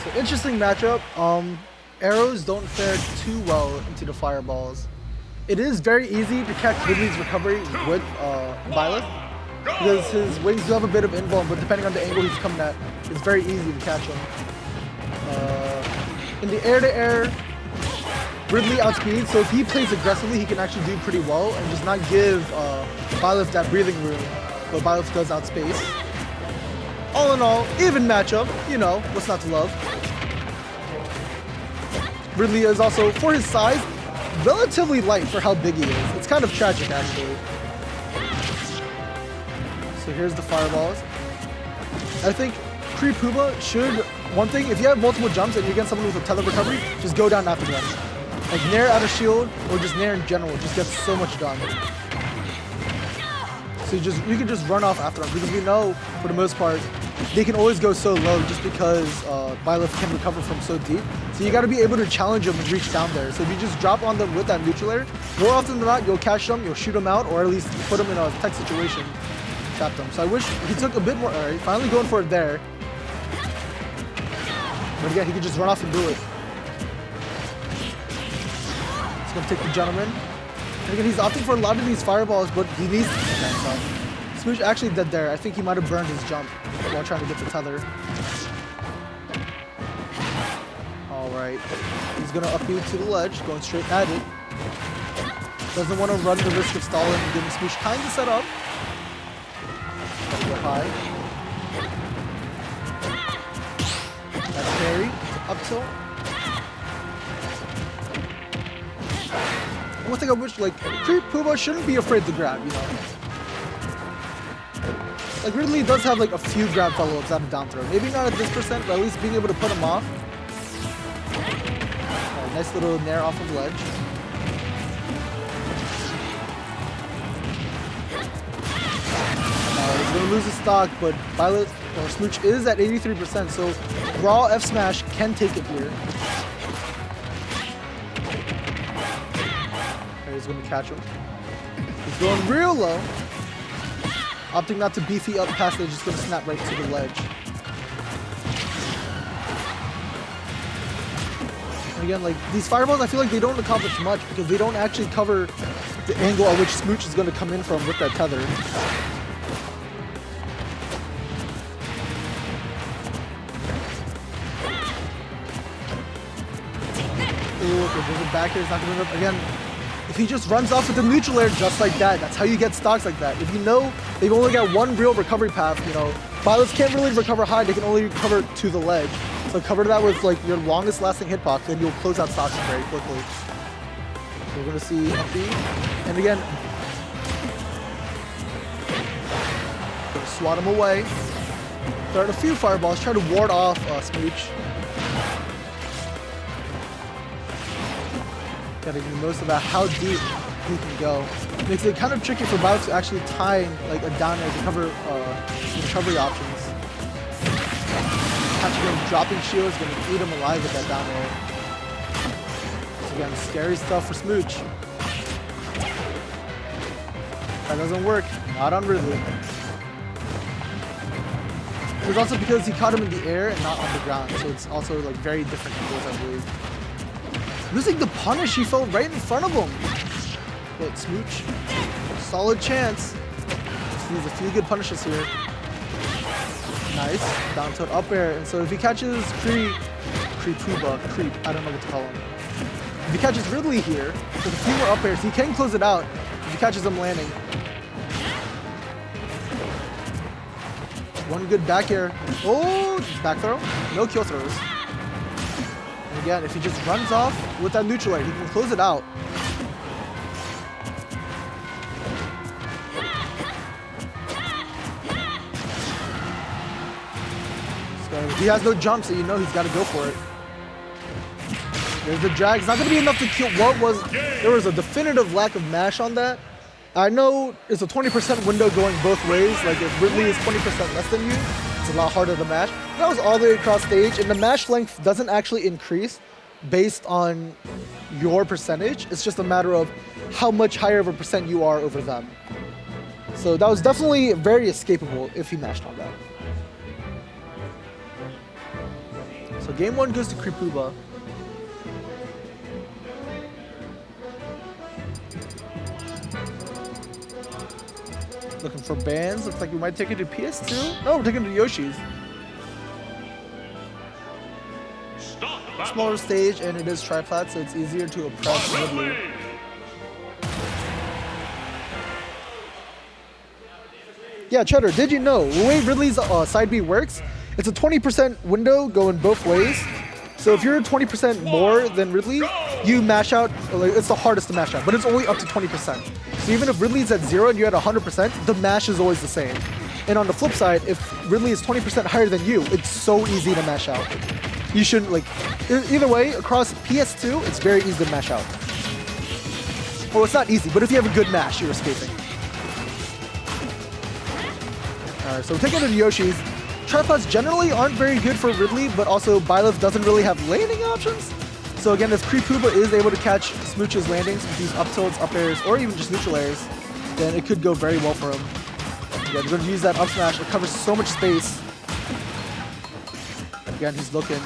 So interesting matchup. Arrows don't fare too well into the fireballs. It is very easy to catch Ridley's recovery with Byleth, because his wings do have a bit of invuln, but depending on the angle he's coming at, it's very easy to catch him. In the air-to-air, Ridley outspeeds, so if he plays aggressively, he can actually do pretty well and just not give Byleth that breathing room, but Byleth does outspace. All in all, even matchup, you know, what's not to love. Ridley is also, for his size, relatively light for how big he is. It's kind of tragic, actually. So here's the fireballs. I think Creepooba should, one thing, if you have multiple jumps and you get someone with a tether recovery, just go down after them. Like Nair out of shield, or just Nair in general, just gets so much done. So you can just run off after them, because we know, for the most part, they can always go so low just because Byleth can recover from so deep. So you got to be able to challenge them and reach down there. So if you just drop on them with that neutral air, more often than not, you'll catch them, you'll shoot them out, or at least put them in a tech situation, trap them. So I wish he took a bit more. All right, finally going for it there. But again, he could just run off and do it. He's going to take the gentleman. And again, he's opting for a lot of these fireballs, but he needs to get that stuff. Smooch actually dead there. I think he might have burned his jump while trying to get the tether. Alright. He's going to up you to the ledge, going straight at it. Doesn't want to run the risk of stalling and getting Smooch kind of set up. Gotta go high. That's carry. Up tilt. One thing I wish, like, Creepooba shouldn't be afraid to grab, you know. Like, Ridley does have, like, a few grab follow-ups out of down throw. Maybe not at this percent, but at least being able to put him off. Right, nice little nair off of ledge. He's going to lose his stock, but Byleth, or Smooch, is at 83%, so raw F smash can take it here. He's going to catch him. He's going real low. Opting not to beefy up past it, just going to snap right to the ledge. And again, like, these fireballs, I feel like they don't accomplish much because they don't actually cover the angle at which Smooch is going to come in from with that tether. Ooh, okay, there's a back here. It's not going to up again. If he just runs off with the neutral air just like that, that's how you get stocks like that. If you know they've only got one real recovery path, you know, Byleth can't really recover high, they can only recover to the ledge. So cover that with like your longest lasting hitbox, and you'll close out stocks very quickly. So we're gonna see up B. And again, gonna swat him away. Start a few fireballs, try to ward off Smooch. Gotta get the most about how deep he can go. Makes it kind of tricky for Byleth to actually tying like a down air to cover recovery options. Catching him, dropping shield is gonna eat him alive with that down air. So again, scary stuff for Smooch. That doesn't work. Not on Ridley. It was also because he caught him in the air and not on the ground, so it's also like very different angles, I believe. Losing the punish, he fell right in front of him. But Smooch, solid chance. Sees a few good punishes here. Nice, down tilt up air. And so if he catches Creepooba, I don't know what to call him. If he catches Ridley here, with a few more up airs, he can close it out if he catches him landing. One good back air. Oh, back throw. No kill throws. Again, if he just runs off with that neutral air, he can close it out. So if he has no jumps, so you know he's got to go for it. There's the drag. It's not going to be enough to kill. There was a definitive lack of mash on that. I know it's a 20% window going both ways. Like if Ridley is 20% less than you, it's a lot harder to mash. That was all the way across stage, and the mash length doesn't actually increase based on your percentage. It's just a matter of how much higher of a percent you are over them. So that was definitely very escapable if he mashed on that. So game 1 goes to Creepooba. Looking for bans. Looks like we might take it to PS2. No, we're taking it to Yoshi's. Smaller stage, and it is tri-flat, so it's easier to oppress Ridley. Yeah, Cheddar, did you know the way Ridley's side B works? It's a 20% window going both ways. So if you're 20% more than Ridley, you mash out. It's the hardest to mash out, but it's only up to 20%. So even if Ridley's at 0 and you're at 100%, the mash is always the same. And on the flip side, if Ridley is 20% higher than you, it's so easy to mash out. You shouldn't, like, either way, across PS2, it's very easy to mash out. Well, it's not easy, but if you have a good mash, you're escaping. Alright, so we're taking it to Yoshi's. Tripods generally aren't very good for Ridley, but also Byleth doesn't really have landing options. So again, if Creepooba is able to catch Smooch's landings with these up tilts, up airs, or even just neutral airs, then it could go very well for him. Again, he's going to use that up smash. It covers so much space. Again, he's looking.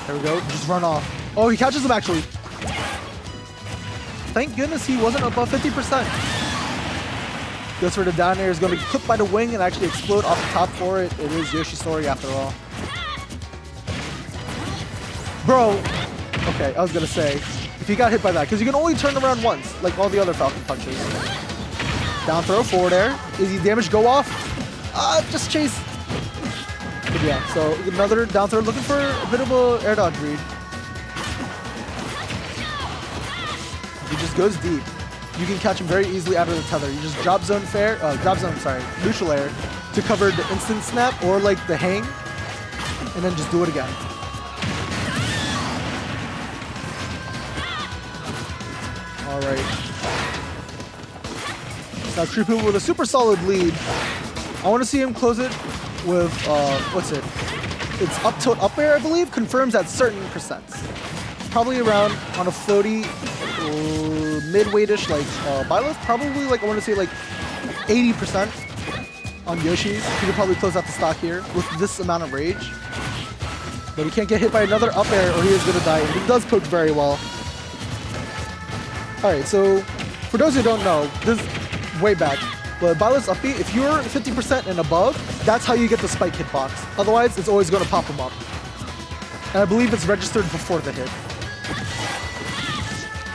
There we go. Just run off. Oh, he catches him actually. Thank goodness he wasn't above 50%. Goes for the down air. Is going to be clipped by the wing and actually explode off the top for it. It is Yoshi's story after all. Bro. Okay, I was going to say, if he got hit by that, because you can only turn around once, like all the other Falcon punches. Down throw, forward air. Easy damage, go off. Just chase. But yeah, so another down throw, looking for a bit of a air dodge read. He just goes deep. You can catch him very easily out of the tether. You just drop zone neutral air to cover the instant snap or like the hang, and then just do it again. All right. Now Creepooba with a super solid lead. I want to see him close it with, what's it? It's up tilt up air, I believe, confirms at certain percents. Probably around on a floaty, mid-weightish, like Byleth, probably like, I want to say like 80% on Yoshi's. He could probably close out the stock here with this amount of rage. But he can't get hit by another up air or he is going to die. And he does poke very well. Alright, so for those who don't know, this is way back. But Byleth's up B, if you're 50% and above, that's how you get the spike hitbox. Otherwise, it's always going to pop him up. And I believe it's registered before the hit.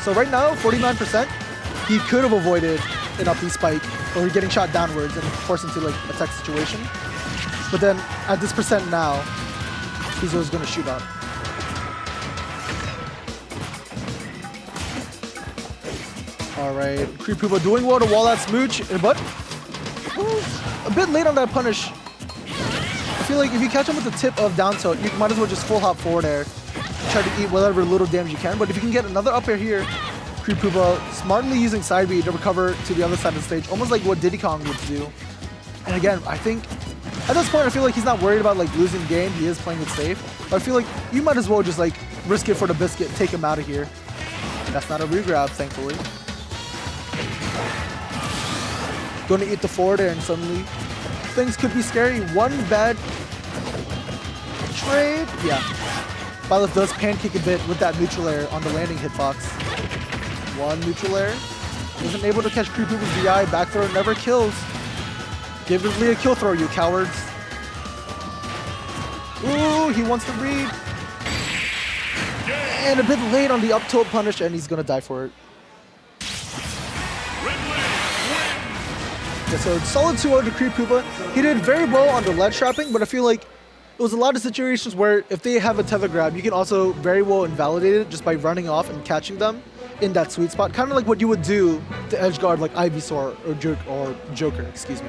So right now, 49%, he could have avoided an up B spike or getting shot downwards and forced into like a tech situation. But then at this percent now, he's always going to shoot up. Alright, Creepooba doing well to wall that Smooch, but a bit late on that punish. I feel like if you catch him with the tip of down tilt, you might as well just full hop forward air. Try to eat whatever little damage you can, but if you can get another up air here, Creepooba smartly using side B to recover to the other side of the stage, almost like what Diddy Kong would do. And again, I think at this point, I feel like he's not worried about like losing game. He is playing it safe. But I feel like you might as well just like risk it for the biscuit, take him out of here. That's not a regrab, thankfully. Going to eat the forward air and suddenly things could be scary. One bad trade. Yeah. Byleth does pancake a bit with that neutral air on the landing hitbox. One neutral air. Isn't able to catch Creepooba's DI. Back throw never kills. Give Ridley a kill throw, you cowards. Ooh, he wants to read. And a bit late on the up tilt punish, and he's going to die for it. Yeah, so solid 2-0 to Creepooba. He did very well on the ledge trapping, but I feel like it was a lot of situations where if they have a tether grab, you can also very well invalidate it just by running off and catching them in that sweet spot. Kind of like what you would do to edge guard like Ivysaur or Joker, excuse me.